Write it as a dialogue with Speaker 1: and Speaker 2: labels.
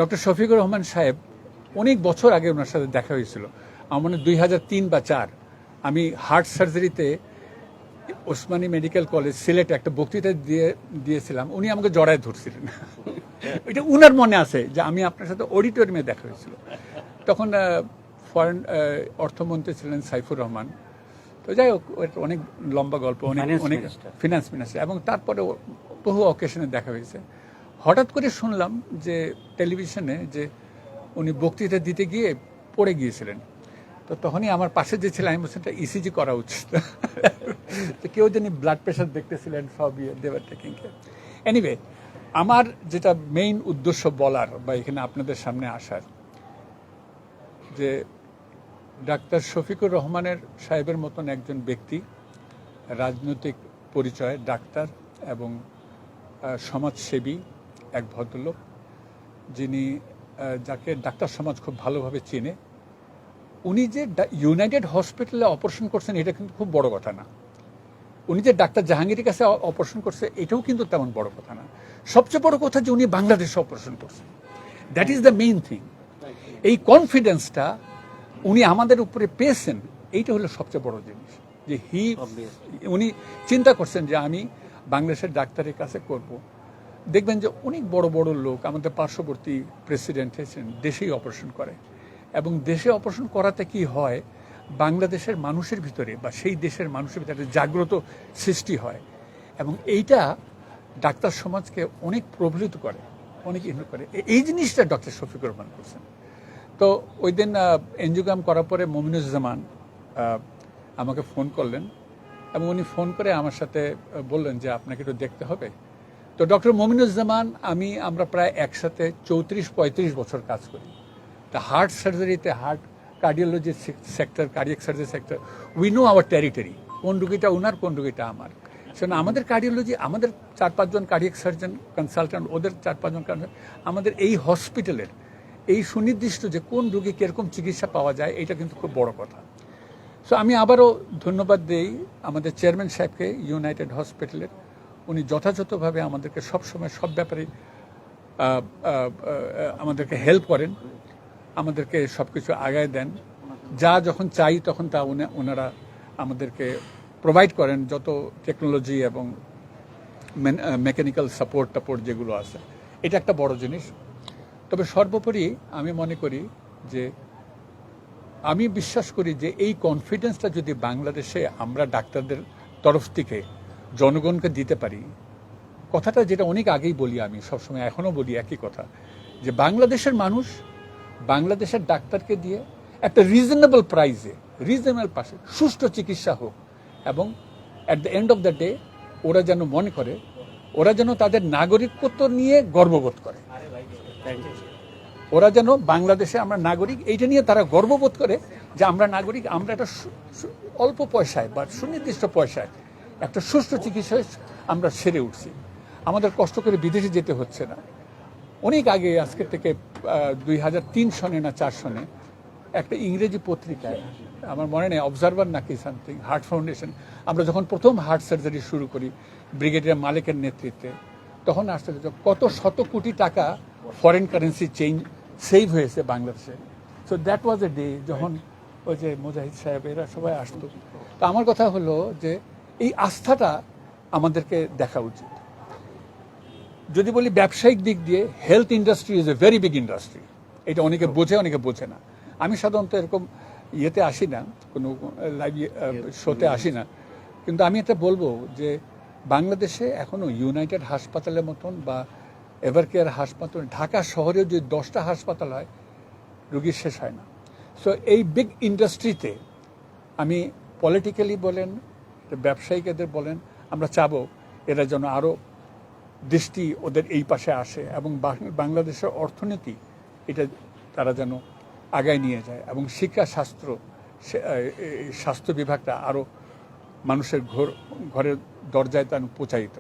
Speaker 1: Doctor Shafiqur Rahman সাহেব অনেক বছর আগে ওনার সাথে দেখা হয়েছিল। আমার মনে 2003 বা 2004 আমি হার্ট সার্জারিতে ওসমানী মেডিকেল কলেজ সিলেটে একটা বক্তৃতা দিয়েছিলাম। উনি আমাকে জড়ায় ধরছিলেন। এটা উনার মনে আছে যে আমি আপনার সাথে অডিটোরিয়ামে দেখা হয়েছিল। তখন ফরেন অর্থমন্ত্রী ছিলেন সাইফুর রহমান। তো যাই হোক, অনেক লম্বা গল্প, অনেক ফিনান্স মিনিস্টার, এবং তারপরে বহু অকেশনে দেখা হয়েছে। হঠাৎ করে শুনলাম যে টেলিভিশনে যে উনি বক্তৃতা দিতে গিয়ে পড়ে গিয়েছিলেন। তো তখনই আমার পাশে যে ছিলেন আমি বলছেন ইসিজি করা উচিত। তো কেউ যিনি ব্লাড প্রেশার দেখতেছিলেন সব দেওয়ার টেকিং কেয়ার। এনিওয়ে, আমার যেটা মেইন উদ্দেশ্য বলার বা এখানে আপনাদের সামনে আসার, যে ডাক্তার শফিকুর রহমানের সাহেবের মতন একজন ব্যক্তি, রাজনৈতিক পরিচয়, ডাক্তার এবং সমাজসেবী এক ভদ্রলোক, যিনি যাকে ডাক্তার সমাজ খুব ভালোভাবে চেনে। উনি যে ইউনাইটেড হসপিটালে অপারেশন করছেন এটা কিন্তু খুব বড় কথা না। উনি যে ডাক্তার জাহাঙ্গীরের কাছে অপারেশন করছে এটাও কিন্তু তেমন বড় কথা না। সবচেয়ে বড় কথা যে উনি বাংলাদেশে অপারেশন করছেন, that is the main thing. এই কনফিডেন্সটা উনি আমাদের উপরে পেয়েছেন, এইটা হলো সবচেয়ে বড় জিনিস। যে উনি চিন্তা করছেন যে আমি বাংলাদেশের ডাক্তারের কাছে করব। দেখবেন যে অনেক বড় বড় লোক, আমাদের পার্শ্ববর্তী প্রেসিডেন্ট হয়েছেন, দেশেই অপারেশন করে, এবং দেশে অপারেশন করাতে কি হয়, বাংলাদেশের মানুষের ভিতরে বা সেই দেশের মানুষের ভিতরে জাগ্রত সৃষ্টি হয়, এবং এইটা ডাক্তার সমাজকে অনেক প্রভাবিত করে, অনেক ইনভলভ করে। এই জিনিসটা ডক্টর শফিকুর রহমান করছেন। তো ওই দিন এনজিওগ্রাম করার পরে মমিনুজ্জামান আমাকে ফোন করলেন, এবং উনি ফোন করে আমার সাথে বললেন যে আপনাকে একটু দেখতে হবে। তো ডক্টর মমিনুজ্জামান আমরা প্রায় একসাথে 34-35 বছর কাজ করি। তা হার্ট সার্জারিতে, heart cardiology sector, cardiac surgery sector, we know our territory. কোন রুগীটা ওনার, কোন রুগীটা আমার। সেজন্য আমাদের কার্ডিওলজি, আমাদের 4-5 জন কার্ডিয়াক সার্জন কনসালটেন্ট, ওদের 4-5 জন কনসালটেন্ট, আমাদের এই হসপিটালের এই সুনির্দিষ্ট যে কোন রুগী কীরকম চিকিৎসা পাওয়া যায়, এটা কিন্তু খুব বড় কথা। সো আমি আবারও ধন্যবাদ দিই আমাদের চেয়ারম্যান সাহেবকে ইউনাইটেড হসপিটালের। উনি যথাযথভাবে আমাদেরকে সবসময় সব ব্যাপারে আমাদেরকে হেল্প করেন, আমাদেরকে সব কিছু আগায় দেন। যা যখন চাই তখন তা ওনারা আমাদেরকে প্রোভাইড করেন, যত টেকনোলজি এবং মেকানিক্যাল সাপোর্ট যেগুলো আছে। এটা একটা বড় জিনিস। তবে সর্বোপরি আমি মনে করি যে, আমি বিশ্বাস করি যে এই কনফিডেন্সটা যদি বাংলাদেশে আমরা ডাক্তারদের তরফ থেকে জনগণকে দিতে পারি, কথাটা যেটা অনেক আগেই বলি, আমি সবসময় এখনও বলি একই কথা, যে বাংলাদেশের মানুষ বাংলাদেশের ডাক্তারকে দিয়ে একটা রিজনেবল প্রাইসে, রিজনেবল পাশে সুষ্ঠু চিকিৎসা হোক, এবং at the end of the day ওরা যেন মনে করে, ওরা যেন তাদের নাগরিকত্ব নিয়ে গর্ববোধ করে, ওরা যেন বাংলাদেশে আমরা নাগরিক এইটা নিয়ে তারা গর্ববোধ করে যে আমরা নাগরিক, আমরা একটা অল্প পয়সায় বা সুনির্দিষ্ট পয়সায় একটা সুষ্ঠু চিকিৎসায় আমরা সেরে উঠছি। আমাদের কষ্ট করে বিদেশে যেতে হচ্ছে না। অনেক আগে, আজকে থেকে 2003 সনে না 4 সনে একটা ইংরেজি পত্রিকায়, আমার মনে নেই অবজারভার নাকি সামথিং, হার্ট ফাউন্ডেশন, আমরা যখন প্রথম হার্ট সার্জারি শুরু করি ব্রিগেডিয়ার মালিকের নেতৃত্বে, তখন আসতে কত শত কোটি টাকা ফরেন কারেন্সি সেভ হয়েছে বাংলাদেশে। So that was a day যখন ওই যে মুজাহিদ সাহেব এরা সবাই আসতো। তো আমার কথা হলো যে এই আস্থাটা আমাদেরকে দেখা উচিত। যদি বলি ব্যবসায়িক দিক দিয়ে, health industry is a very big industry. এটা অনেকে বোঝে, অনেকে বোঝে না। আমি সাধারণত এরকম ইয়েতে আসি না, কোনো লাইভ শোতে আসি না, কিন্তু আমি এটা বলবো যে বাংলাদেশে এখনও ইউনাইটেড হাসপাতালের মতন বা এভারকেয়ার হাসপাতাল, ঢাকা শহরেও যদি 10টা হাসপাতাল হয়, রুগী শেষ হয় না। সো এই বিগ ইন্ডাস্ট্রিতে আমি পলিটিক্যালি বলেন, ব্যবসায়িক এদের বলেন, আমরা চাবো এরা যেন আরও দৃষ্টি ওদের এই পাশে আসে, এবং বাংলাদেশের অর্থনীতি এটা তারা যেন আগায় নিয়ে যায়, এবং শিক্ষা, স্বাস্থ্য বিভাগটা আরও মানুষের ঘরের দরজায় তার পৌঁছাইতে পারে।